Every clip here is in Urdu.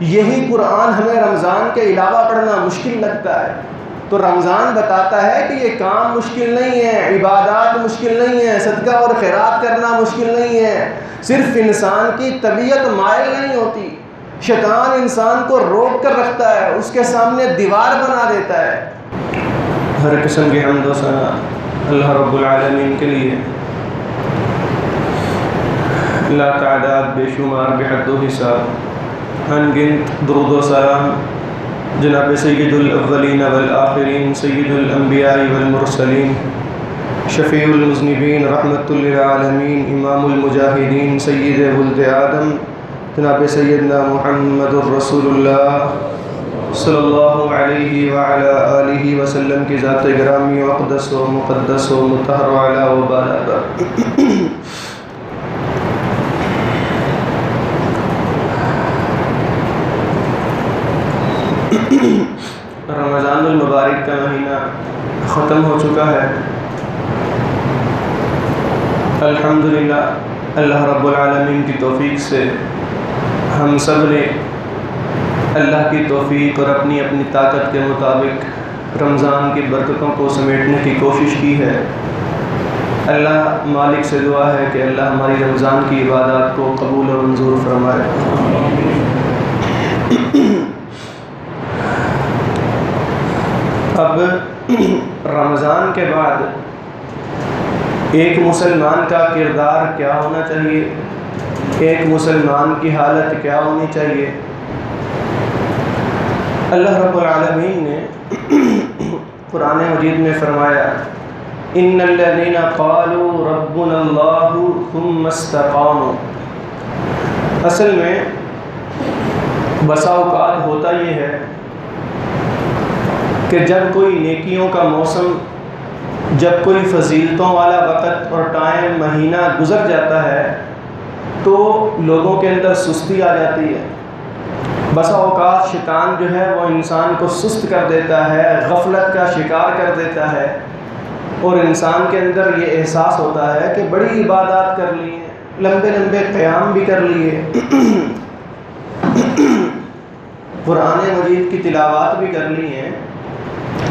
یہی قرآن ہمیں رمضان کے علاوہ پڑھنا مشکل لگتا ہے، تو رمضان بتاتا ہے کہ یہ کام مشکل نہیں ہے، عبادات مشکل نہیں ہے، صدقہ اور خیرات کرنا مشکل نہیں ہے، صرف انسان کی طبیعت مائل نہیں ہوتی، شیطان انسان کو روک کر رکھتا ہے، اس کے سامنے دیوار بنا دیتا ہے۔ ہر قسم کی حمد و ثنا اللہ رب العالمین کے لیے، لا تعداد بے شمار بے حد و حساب، ان گنت درود و سلام جناب سید الاولین والآخرین، سید الانبیاء والمرسلین، شفیع المذنبین، رحمت للعالمین، امام المجاہدین، سید ولد آدم، جناب سیدنا محمد الرسول اللہ صلی اللہ علیہ وعلا آلہ وسلم کی ذات گرامی و اقدس و مقدس و مطہر و علا و بارک۔ رمضان المبارک کا مہینہ ختم ہو چکا ہے، الحمدللہ اللہ رب العالمین کی توفیق سے ہم سب نے اللہ کی توفیق اور اپنی اپنی طاقت کے مطابق رمضان کی برکتوں کو سمیٹنے کی کوشش کی ہے۔ اللہ مالک سے دعا ہے کہ اللہ ہماری رمضان کی عبادات کو قبول و منظور فرمائے۔ اب رمضان کے بعد ایک مسلمان کا کردار کیا ہونا چاہیے، ایک مسلمان کی حالت کیا ہونی چاہیے؟ اللہ رب العالمین نے قرآن مجید میں فرمایا ان الذین قالوا ربنا اللہ ثم استقاموا۔ اصل میں بسا اوقات ہوتا یہ ہے کہ جب کوئی نیکیوں کا موسم، جب کوئی فضیلتوں والا وقت اور ٹائم، مہینہ گزر جاتا ہے تو لوگوں کے اندر سستی آ جاتی ہے۔ بسا اوقات شیطان جو ہے وہ انسان کو سست کر دیتا ہے، غفلت کا شکار کر دیتا ہے، اور انسان کے اندر یہ احساس ہوتا ہے کہ بڑی عبادات کر لی ہیں، لمبے لمبے قیام بھی کر لیے، قرآن مجید کی تلاوات بھی کر لی ہیں،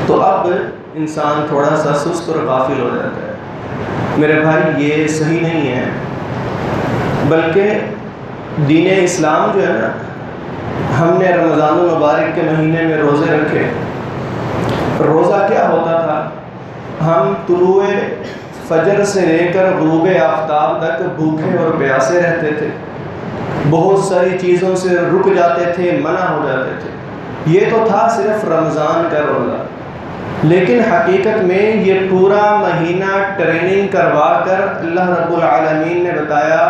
تو اب انسان تھوڑا سا سست اور غافل ہو جاتا ہے۔ میرے بھائی یہ صحیح نہیں ہے، بلکہ دین اسلام جو ہے نا، ہم نے رمضان المبارک کے مہینے میں روزے رکھے۔ روزہ کیا ہوتا تھا؟ ہم طلوع فجر سے لے کر غروب آفتاب تک بھوکے اور پیاسے رہتے تھے، بہت ساری چیزوں سے رک جاتے تھے، منع ہو جاتے تھے۔ یہ تو تھا صرف رمضان کا روزہ، لیکن حقیقت میں یہ پورا مہینہ ٹریننگ کروا کر اللہ رب العالمین نے بتایا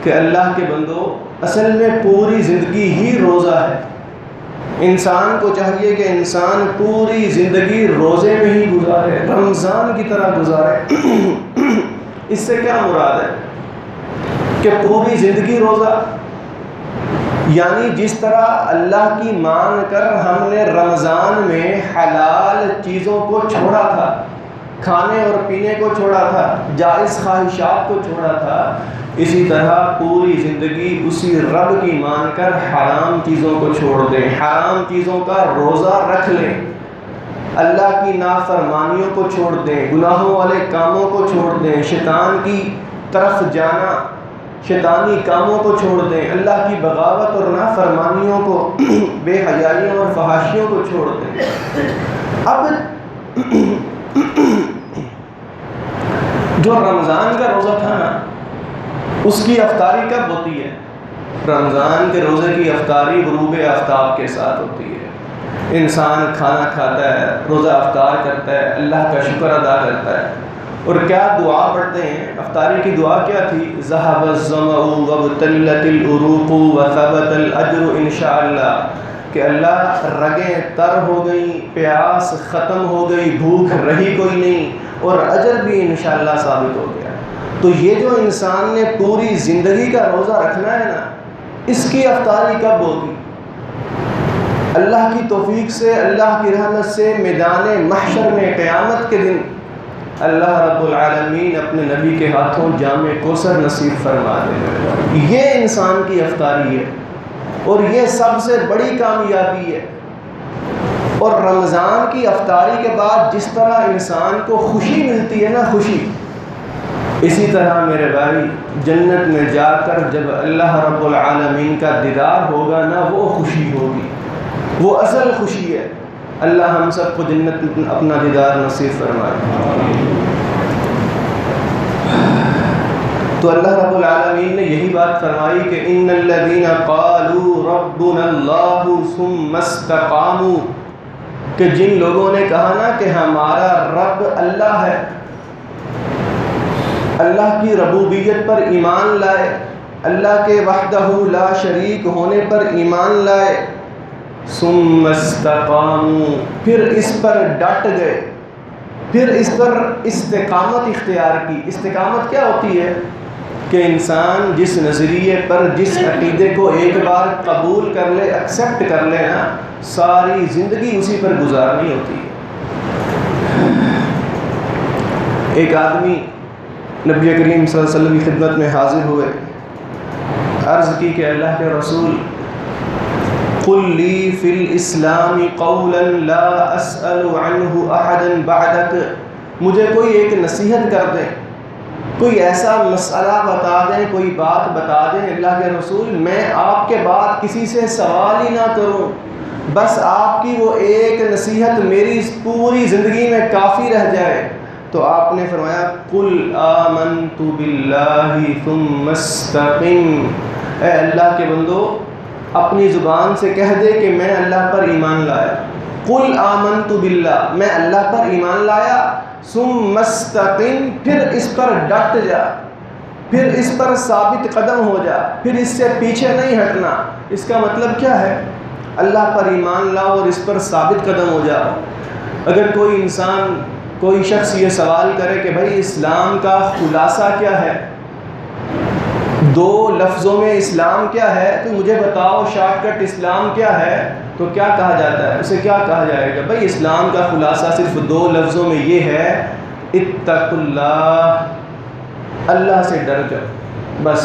کہ اللہ کے بندو، اصل میں پوری زندگی ہی روزہ ہے۔ انسان کو چاہیے کہ انسان پوری زندگی روزے میں ہی گزارے، رمضان کی طرح گزارے۔ اس سے کیا مراد ہے کہ پوری زندگی روزہ، یعنی جس طرح اللہ کی مان کر ہم نے رمضان میں حلال چیزوں کو چھوڑا تھا، کھانے اور پینے کو چھوڑا تھا، جائز خواہشات کو چھوڑا تھا، اسی طرح پوری زندگی اسی رب کی مان کر حرام چیزوں کو چھوڑ دیں، حرام چیزوں کا روزہ رکھ لیں، اللہ کی نافرمانیوں کو چھوڑ دیں، گناہوں والے کاموں کو چھوڑ دیں، شیطان کی طرف جانا، شیطانی کاموں کو چھوڑ دیں، اللہ کی بغاوت اور نافرمانیوں کو، بے حیائیوں اور فحاشیوں کو چھوڑ دیں۔ اب جو رمضان کا روزہ تھا نا، اس کی افطاری کب ہوتی ہے؟ رمضان کے روزے کی افطاری غروب آفتاب کے ساتھ ہوتی ہے۔ انسان کھانا کھاتا ہے، روزہ افطار کرتا ہے، اللہ کا شکر ادا کرتا ہے، اور کیا دعا پڑھتے ہیں؟ افطاری کی دعا کیا تھی؟ ذهب الظمأ وابتلت العروق وثبت الاجر انشاءاللہ، کہ اللہ رگیں تر ہو گئیں، پیاس ختم ہو گئی، بھوک رہی کوئی نہیں، اور اجر بھی انشاءاللہ ثابت ہو گیا۔ تو یہ جو انسان نے پوری زندگی کا روزہ رکھنا ہے نا، اس کی افطاری کب ہوگی؟ اللہ کی توفیق سے، اللہ کی رحمت سے میدان محشر میں قیامت کے دن اللہ رب العالمین اپنے نبی کے ہاتھوں جام کوثر نصیب فرما دے۔ یہ انسان کی افطاری ہے۔ اور یہ سب سے بڑی کامیابی ہے۔ اور رمضان کی افطاری کے بعد جس طرح انسان کو خوشی ملتی ہے نا، خوشی، اسی طرح میرے بھائی جنت میں جا کر جب اللہ رب العالمین کا دیدار ہوگا نا، وہ خوشی ہوگی، وہ اصل خوشی ہے۔ اللہ ہم سب کو جنت میں اپنا دیدار نصیب فرمائے۔ تو اللہ رب العالمین نے یہی بات فرمائی کہ ان الذین قالوا ربنا اللہ ثم استقاموا، کہ جن لوگوں نے کہا نا کہ ہمارا رب اللہ ہے، اللہ کی ربوبیت پر ایمان لائے، اللہ کے وحدہ لا شریک ہونے پر ایمان لائے، ثم استقاموا، پھر اس پر ڈٹ گئے، پھر اس پر استقامت اختیار کی۔ استقامت کیا ہوتی ہے؟ کہ انسان جس نظریے پر، جس عقیدے کو ایک بار قبول کر لے، ایکسیپٹ کر لے نا، ساری زندگی اسی پر گزارنی ہوتی ہے۔ ایک آدمی نبی کریم صلی اللہ علیہ وسلم کی خدمت میں حاضر ہوئے، عرض کی کہ اللہ کے رسول، قل لی فی الاسلام قولا لا اسأل عنہ احدا بعدک، مجھے کوئی ایک نصیحت کر دیں، کوئی ایسا مسئلہ بتا دیں، کوئی بات بتا دیں اللہ کے رسول، میں آپ کے بعد کسی سے سوال ہی نہ کروں، بس آپ کی وہ ایک نصیحت میری اس پوری زندگی میں کافی رہ جائے۔ تو آپ نے فرمایا قل آمنت باللہ ثم استقم، اے اللہ کے بندو اپنی زبان سے کہہ دے کہ میں اللہ پر ایمان لایا، قل آمنت باللہ، میں اللہ پر ایمان لایا، ثم استقم، پھر اس پر ڈٹ جا، پھر اس پر ثابت قدم ہو جا، پھر اس سے پیچھے نہیں ہٹنا۔ اس کا مطلب کیا ہے؟ اللہ پر ایمان لاؤ اور اس پر ثابت قدم ہو جاؤ۔ اگر کوئی انسان، کوئی شخص یہ سوال کرے کہ بھائی اسلام کا خلاصہ کیا ہے، دو لفظوں میں اسلام کیا ہے، تو مجھے بتاؤ شارٹ کٹ اسلام کیا ہے، تو کیا کہا جاتا ہے؟ اسے کیا کہا جائے گا؟ بھائی اسلام کا خلاصہ صرف دو لفظوں میں یہ ہے، اتقوا اللہ، اللہ سے ڈر جاؤ، بس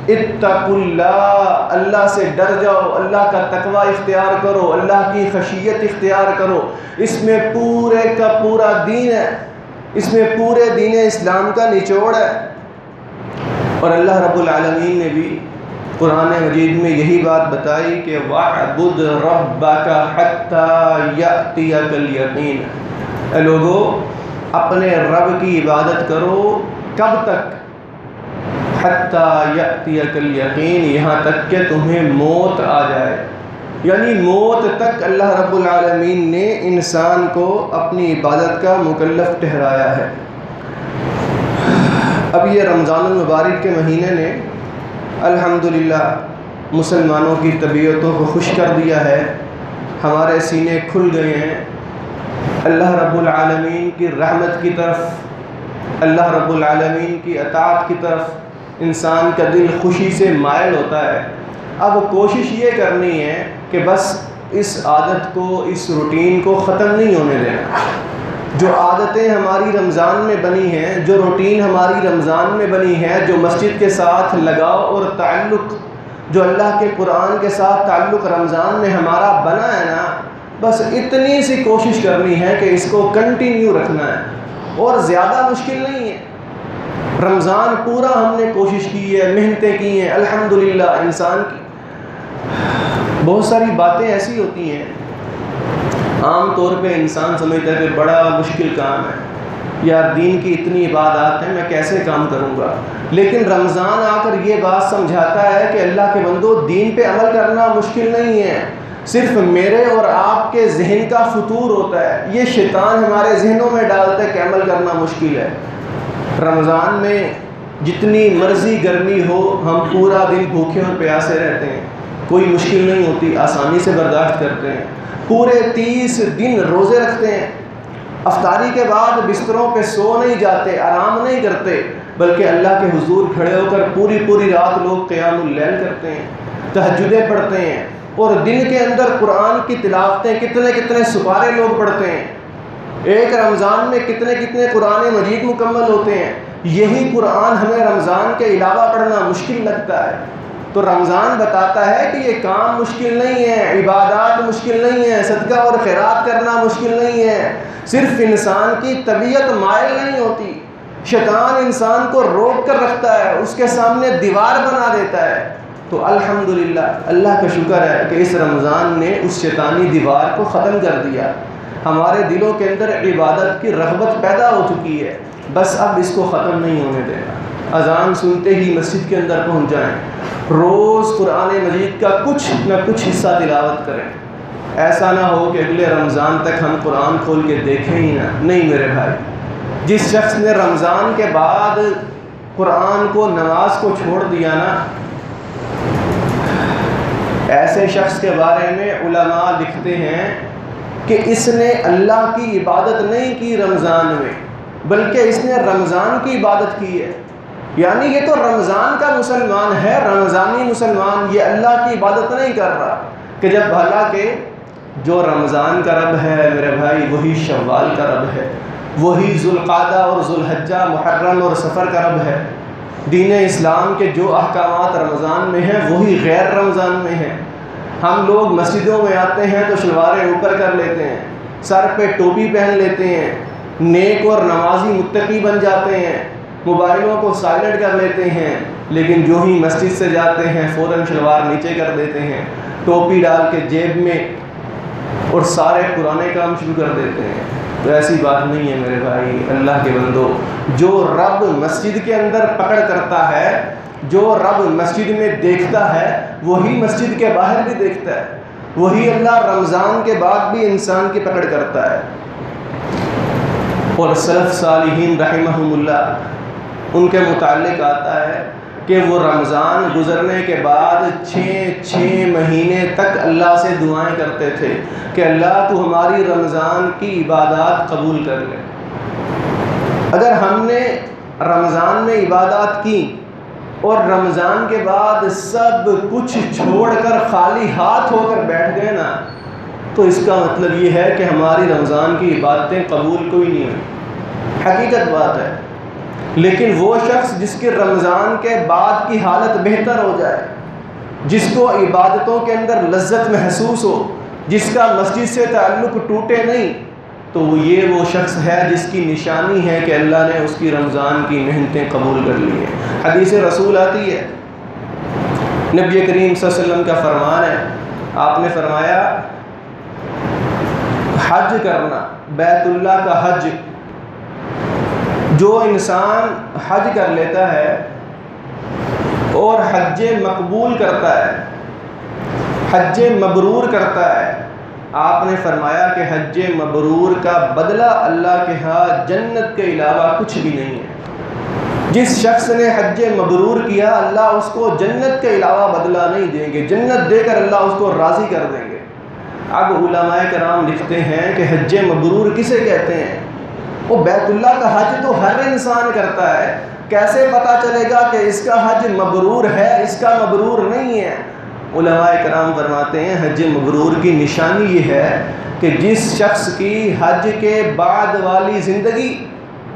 اتقوا اللہ، اللہ سے ڈر جاؤ، اللہ کا تقوی اختیار کرو، اللہ کی خشیت اختیار کرو۔ اس میں پورے کا پورا دین ہے، اس میں پورے دین اسلام کا نچوڑ ہے۔ اور اللہ رب العالمین نے بھی قرآن مجید میں یہی بات بتائی کہ وَاعْبُدْ رَبَّكَ حَتَّى يَأْتِيَكَ الْيَقِينُ، اے لوگو اپنے رب کی عبادت کرو، کب تک؟ حَتَّى يَأْتِيَكَ الْيَقِينُ، یہاں تک کہ تمہیں موت آ جائے، یعنی موت تک اللہ رب العالمین نے انسان کو اپنی عبادت کا مکلف ٹھہرایا ہے۔ اب یہ رمضان المبارک کے مہینے نے الحمدللہ مسلمانوں کی طبیعتوں کو خوش کر دیا ہے، ہمارے سینے کھل گئے ہیں، اللہ رب العالمین کی رحمت کی طرف، اللہ رب العالمین کی اطاعت کی طرف انسان کا دل خوشی سے مائل ہوتا ہے۔ اب کوشش یہ کرنی ہے کہ بس اس عادت کو، اس روٹین کو ختم نہیں ہونے دینا۔ جو عادتیں ہماری رمضان میں بنی ہیں، جو روٹین ہماری رمضان میں بنی ہے، جو مسجد کے ساتھ لگاؤ اور تعلق، جو اللہ کے قرآن کے ساتھ تعلق رمضان میں ہمارا بنا ہے نا، بس اتنی سی کوشش کرنی ہے کہ اس کو کنٹینیو رکھنا ہے، اور زیادہ مشکل نہیں ہے۔ رمضان پورا ہم نے کوشش کی ہے، محنتیں کی ہیں، الحمدللہ انسان کی بہت ساری باتیں ایسی ہوتی ہیں، عام طور پہ انسان سمجھتا ہے کہ بڑا مشکل کام ہے، یار دین کی اتنی عبادات ہیں میں کیسے کام کروں گا، لیکن رمضان آ کر یہ بات سمجھاتا ہے کہ اللہ کے بندو دین پہ عمل کرنا مشکل نہیں ہے، صرف میرے اور آپ کے ذہن کا فطور ہوتا ہے، یہ شیطان ہمارے ذہنوں میں ڈالتا ہے کہ عمل کرنا مشکل ہے۔ رمضان میں جتنی مرضی گرمی ہو ہم پورا دن بھوکے اور پیاسے رہتے ہیں، کوئی مشکل نہیں ہوتی، آسانی سے برداشت کرتے ہیں، پورے 30 دن روزے رکھتے ہیں، افطاری کے بعد بستروں پہ سو نہیں جاتے، آرام نہیں کرتے، بلکہ اللہ کے حضور کھڑے ہو کر پوری رات لوگ قیام اللیل کرتے ہیں، تہجدیں پڑھتے ہیں، اور دن کے اندر قرآن کی تلاوتیں کتنے سپارے لوگ پڑھتے ہیں، ایک رمضان میں کتنے قرآن مجید مکمل ہوتے ہیں۔ یہی قرآن ہمیں رمضان کے علاوہ پڑھنا مشکل لگتا ہے، تو رمضان بتاتا ہے کہ یہ کام مشکل نہیں ہے، عبادات مشکل نہیں ہے، صدقہ اور خیرات کرنا مشکل نہیں ہے، صرف انسان کی طبیعت مائل نہیں ہوتی، شیطان انسان کو روک کر رکھتا ہے، اس کے سامنے دیوار بنا دیتا ہے۔ تو الحمدللہ اللہ کا شکر ہے کہ اس رمضان نے اس شیطانی دیوار کو ختم کر دیا، ہمارے دلوں کے اندر عبادت کی رغبت پیدا ہو چکی ہے، بس اب اس کو ختم نہیں ہونے دینا۔ اذان سنتے ہی مسجد کے اندر پہنچ جائیں، روز قرآن مجید کا کچھ نہ کچھ حصہ تلاوت کریں، ایسا نہ ہو کہ اگلے رمضان تک ہم قرآن کھول کے دیکھیں ہی نہ۔ نہیں میرے بھائی، جس شخص نے رمضان کے بعد قرآن کو، نماز کو چھوڑ دیا نا، ایسے شخص کے بارے میں علماء لکھتے ہیں کہ اس نے اللہ کی عبادت نہیں کی رمضان میں، بلکہ اس نے رمضان کی عبادت کی ہے۔ یعنی یہ تو رمضان کا مسلمان ہے، رمضانی مسلمان، یہ اللہ کی عبادت نہیں کر رہا، کہ جب حالانکہ جو رمضان کا رب ہے میرے بھائی وہی شوال کا رب ہے، وہی ذوالقعدہ اور ذوالحجہ، محرم اور سفر کا رب ہے۔ دین اسلام کے جو احکامات رمضان میں ہیں وہی غیر رمضان میں ہیں۔ ہم لوگ مسجدوں میں آتے ہیں تو شلواریں اوپر کر لیتے ہیں، سر پہ ٹوپی پہن لیتے ہیں، نیک اور نمازی متقی بن جاتے ہیں، موبائلوں کو سائلنٹ کر لیتے ہیں، لیکن جو ہی مسجد سے جاتے ہیں فوراً شلوار نیچے کر دیتے ہیں، ٹوپی ڈال کے جیب میں، اور سارے پرانے کام شروع کر دیتے ہیں۔ تو ایسی بات نہیں ہے میرے بھائی، اللہ کے بندو، جو رب مسجد کے اندر پکڑ کرتا ہے، جو رب مسجد میں دیکھتا ہے وہی مسجد کے باہر بھی دیکھتا ہے، وہی اللہ رمضان کے بعد بھی انسان کی پکڑ کرتا ہے۔ اور سلف صالحین رحمہم اللہ، ان کے متعلق آتا ہے کہ وہ رمضان گزرنے کے بعد 6 مہینے تک اللہ سے دعائیں کرتے تھے کہ اللہ تو ہماری رمضان کی عبادات قبول کر لے۔ اگر ہم نے رمضان میں عبادات کی اور رمضان کے بعد سب کچھ چھوڑ کر خالی ہاتھ ہو کر بیٹھ گئے نا، تو اس کا مطلب یہ ہے کہ ہماری رمضان کی عبادتیں قبول کوئی نہیں ہوئی، حقیقت بات ہے۔ لیکن وہ شخص جس کے رمضان کے بعد کی حالت بہتر ہو جائے، جس کو عبادتوں کے اندر لذت محسوس ہو، جس کا مسجد سے تعلق ٹوٹے نہیں، تو وہ شخص ہے جس کی نشانی ہے کہ اللہ نے اس کی رمضان کی محنتیں قبول کر لی ہیں۔ حدیث رسول آتی ہے، نبی کریم صلی اللہ علیہ وسلم کا فرمان ہے، آپ نے فرمایا حج کرنا، بیت اللہ کا حج، جو انسان حج کر لیتا ہے اور حج مقبول کرتا ہے، حج مبرور کرتا ہے، آپ نے فرمایا کہ حج مبرور کا بدلہ اللہ کے ہاں جنت کے علاوہ کچھ بھی نہیں ہے۔ جس شخص نے حج مبرور کیا اللہ اس کو جنت کے علاوہ بدلہ نہیں دیں گے، جنت دے کر اللہ اس کو راضی کر دیں گے۔ اب علماء کرام لکھتے ہیں کہ حج مبرور کسے کہتے ہیں؟ وہ بیت اللہ کا حج تو ہر انسان کرتا ہے، کیسے پتہ چلے گا کہ اس کا حج مبرور ہے، اس کا مبرور نہیں ہے؟ علماء کرام فرماتے ہیں حج مبرور کی نشانی یہ ہے کہ جس شخص کی حج کے بعد والی زندگی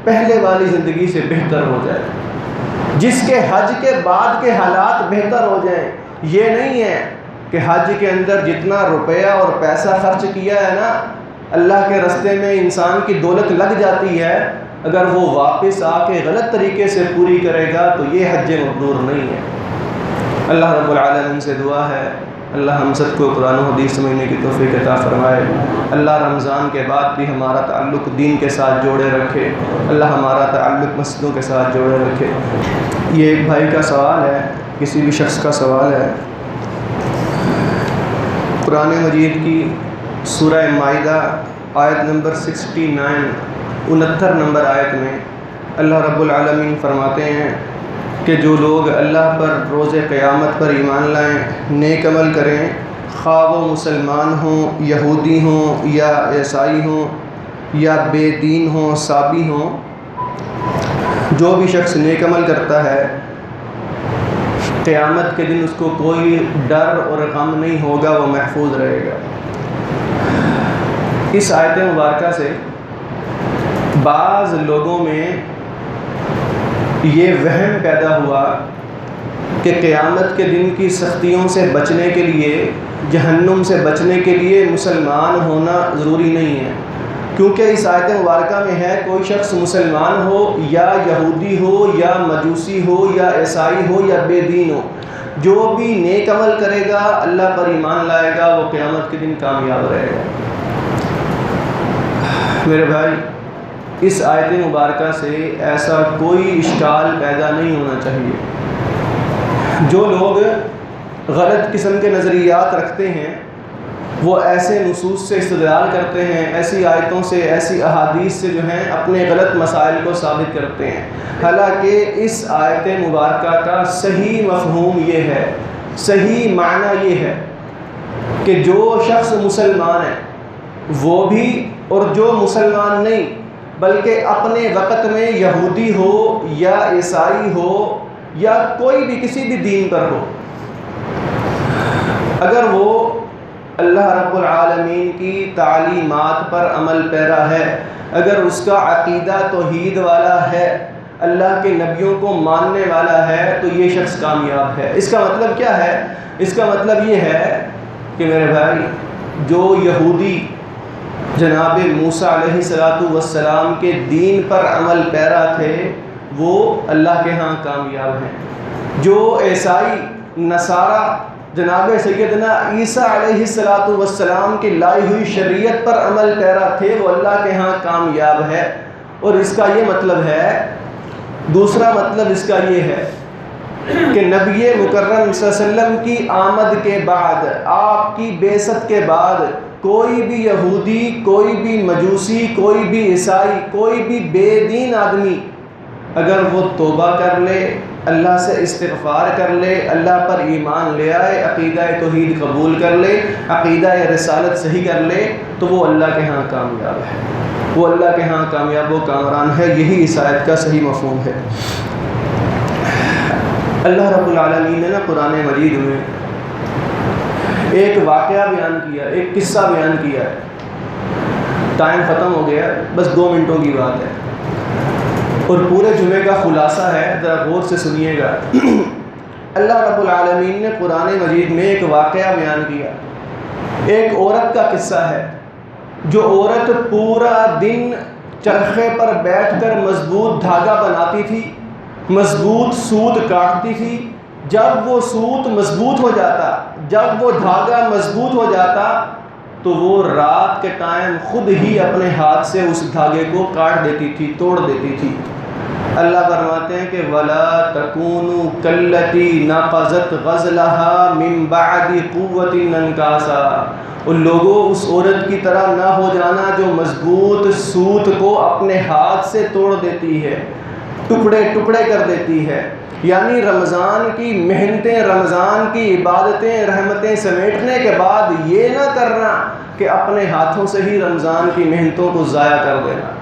پہلے والی زندگی سے بہتر ہو جائے، جس کے حج کے بعد کے حالات بہتر ہو جائیں۔ یہ نہیں ہے کہ حج کے اندر جتنا روپیہ اور پیسہ خرچ کیا ہے نا، اللہ کے راستے میں انسان کی دولت لگ جاتی ہے، اگر وہ واپس آ کے غلط طریقے سے پوری کرے گا تو یہ حج مبرور نہیں ہے۔ اللہ رب العالمین سے دعا ہے اللہ ہم سب کو قرآن و حدیث سمجھنے کی توفیق عطا فرمائے، اللہ رمضان کے بعد بھی ہمارا تعلق دین کے ساتھ جوڑے رکھے، اللہ ہمارا تعلق مسجدوں کے ساتھ جوڑے رکھے۔ یہ ایک بھائی کا سوال ہے، کسی بھی شخص کا سوال ہے، قرآن مجید کی سورہ مائدہ آیت نمبر 69 نمبر آیت میں اللہ رب العالمین فرماتے ہیں کہ جو لوگ اللہ پر روز قیامت پر ایمان لائیں، نیک عمل کریں، خواہ وہ مسلمان ہوں، یہودی ہوں یا عیسائی ہوں یا بے دین ہوں، صابی ہوں، جو بھی شخص نیک عمل کرتا ہے قیامت کے دن اس کو کوئی ڈر اور غم نہیں ہوگا، وہ محفوظ رہے گا۔ اس آیت مبارکہ سے بعض لوگوں میں یہ وہم پیدا ہوا کہ قیامت کے دن کی سختیوں سے بچنے کے لیے، جہنم سے بچنے کے لیے مسلمان ہونا ضروری نہیں ہے، کیونکہ اس آیت مبارکہ میں ہے کوئی شخص مسلمان ہو یا یہودی ہو یا مجوسی ہو یا عیسائی ہو یا بے دین ہو، جو بھی نیک عمل کرے گا، اللہ پر ایمان لائے گا، وہ قیامت کے دن کامیاب رہے گا۔ میرے بھائی، اس آیت مبارکہ سے ایسا کوئی اشکال پیدا نہیں ہونا چاہیے۔ جو لوگ غلط قسم کے نظریات رکھتے ہیں وہ ایسے نصوص سے استدلال کرتے ہیں، ایسی آیتوں سے، ایسی احادیث سے جو ہیں اپنے غلط مسائل کو ثابت کرتے ہیں، حالانکہ اس آیت مبارکہ کا صحیح مفہوم یہ ہے، صحیح معنی یہ ہے کہ جو شخص مسلمان ہے وہ بھی، اور جو مسلمان نہیں بلکہ اپنے وقت میں یہودی ہو یا عیسائی ہو یا کوئی بھی کسی بھی دین پر ہو، اگر وہ اللہ رب العالمین کی تعلیمات پر عمل پیرا ہے، اگر اس کا عقیدہ توحید والا ہے، اللہ کے نبیوں کو ماننے والا ہے، تو یہ شخص کامیاب ہے۔ اس کا مطلب کیا ہے؟ اس کا مطلب یہ ہے کہ میرے بھائی، جو یہودی جناب موسیٰ علیہ السلام کے دین پر عمل پیرا تھے وہ اللہ کے ہاں کامیاب ہیں۔ جو عیسائی نصارہ جناب سیدنا عیسیٰ علیہ السلام کی لائی ہوئی شریعت پر عمل پیرا تھے، وہ اللہ کے ہاں کامیاب ہے۔ اور اس کا یہ مطلب ہے، دوسرا مطلب اس کا یہ ہے کہ نبی مکرم صلی اللہ علیہ وسلم کی آمد کے بعد، آپ کی بعثت کے بعد، کوئی بھی یہودی، کوئی بھی مجوسی، کوئی بھی عیسائی، کوئی بھی بے دین آدمی اگر وہ توبہ کر لے، اللہ سے استغفار کر لے، اللہ پر ایمان لے آئے، عقیدہ توحید قبول کر لے، عقیدہ رسالت صحیح کر لے، تو وہ اللہ کے ہاں کامیاب ہے، وہ اللہ کے ہاں کامیاب و کامران ہے۔ یہی اس آیت کا صحیح مفہوم ہے۔ اللہ رب العالمین نے قرآن مجید میں ایک واقعہ بیان کیا، ایک قصہ بیان کیا ہے۔ ٹائم ختم ہو گیا، بس 2 منٹوں کی بات ہے اور پورے جمعے کا خلاصہ ہے، ذرا غور سے سنیے گا۔ اللہ رب العالمین نے قرآن مجید میں ایک واقعہ بیان کیا، ایک عورت کا قصہ ہے، جو عورت پورا دن چرخے پر بیٹھ کر مضبوط دھاگا بناتی تھی، مضبوط سوت کاٹتی تھی۔ جب وہ سوت مضبوط ہو جاتا، جب وہ دھاگا مضبوط ہو جاتا، تو وہ رات کے ٹائم خود ہی اپنے ہاتھ سے اس دھاگے کو کاٹ دیتی تھی، توڑ دیتی تھی۔ اللہ فرماتے ہیں کہ وَلَا تَكُونُوا كَالَّتِي نَقَضَتْ غَزْلَهَا مِن بَعْدِ قُوَّةٍ أَنْكَاثًا، ان لوگوں اس عورت کی طرح نہ ہو جانا جو مضبوط سوت کو اپنے ہاتھ سے توڑ دیتی ہے، ٹکڑے ٹکڑے کر دیتی ہے۔ یعنی رمضان کی محنتیں، رمضان کی عبادتیں، رحمتیں سمیٹنے کے بعد یہ نہ کرنا کہ اپنے ہاتھوں سے ہی رمضان کی محنتوں کو ضائع کر دینا۔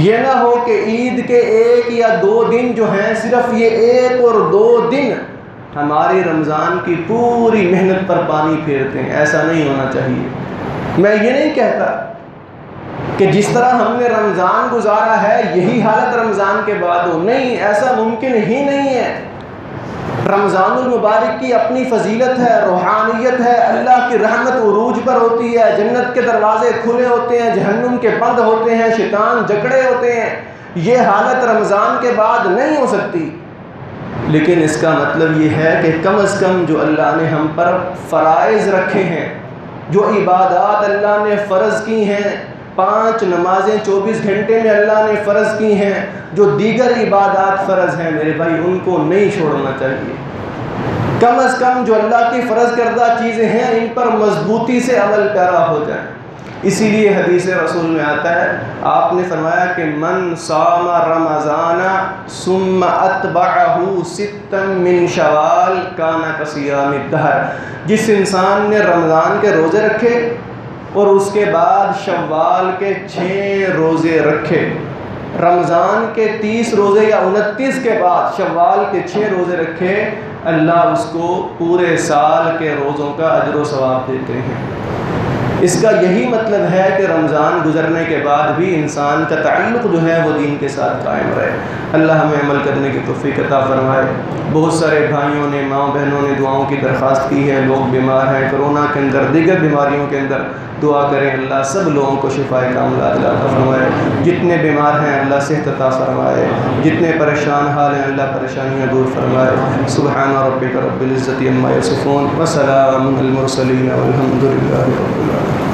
یہ نہ ہو کہ عید کے 1 یا 2 دن جو ہیں، صرف یہ 1 اور 2 دن ہماری رمضان کی پوری محنت پر پانی پھیرتے ہیں۔ ایسا نہیں ہونا چاہیے۔ میں یہ نہیں کہتا کہ جس طرح ہم نے رمضان گزارا ہے یہی حالت رمضان کے بعد ہو، نہیں، ایسا ممکن ہی نہیں ہے۔ رمضان المبارک کی اپنی فضیلت ہے، روحانیت ہے، اللہ کی رحمت عروج پر ہوتی ہے، جنت کے دروازے کھلے ہوتے ہیں، جہنم کے بند ہوتے ہیں، شیطان جکڑے ہوتے ہیں۔ یہ حالت رمضان کے بعد نہیں ہو سکتی، لیکن اس کا مطلب یہ ہے کہ کم از کم جو اللہ نے ہم پر فرائض رکھے ہیں، جو عبادات اللہ نے فرض کی ہیں، 5 نمازیں 24 گھنٹے میں اللہ نے فرض کی ہیں، جو دیگر عبادات فرض ہیں، میرے بھائی ان کو نہیں چھوڑنا چاہیے۔ کم از کم جو اللہ کی فرض کردہ چیزیں ہیں ان پر مضبوطی سے عمل پیرا ہو جائیں۔ اسی لیے حدیث رسول میں آتا ہے، آپ نے فرمایا کہ من صام رمضان ثم اتبعہ 6 من شوال کان کصیام الدہر، جس انسان نے رمضان کے روزے رکھے اور اس کے بعد شوال کے 6 روزے رکھے، رمضان کے 30 روزے یا 29 کے بعد شوال کے 6 روزے رکھے، اللہ اس کو پورے سال کے روزوں کا اجر و ثواب دیتے ہیں۔ اس کا یہی مطلب ہے کہ رمضان گزرنے کے بعد بھی انسان کا تعلق جو ہے وہ دین کے ساتھ قائم رہے۔ اللہ ہمیں عمل کرنے کی توفیق عطا فرمائے۔ بہت سارے بھائیوں نے، ماں بہنوں نے دعاؤں کی درخواست کی ہے، لوگ بیمار ہیں کرونا کے اندر، دیگر بیماریوں کے اندر، دعا کریں اللہ سب لوگوں کو شفائے کاملہ عطا فرمائے۔ جتنے بیمار ہیں اللہ صحت عطا فرمائے، جتنے پریشان حال ہیں اللہ پریشانیاں دور فرمائے۔ سبحان ربک رب العزت عما یصفون وسلام علی المرسلین والحمد للہ رب العالمین۔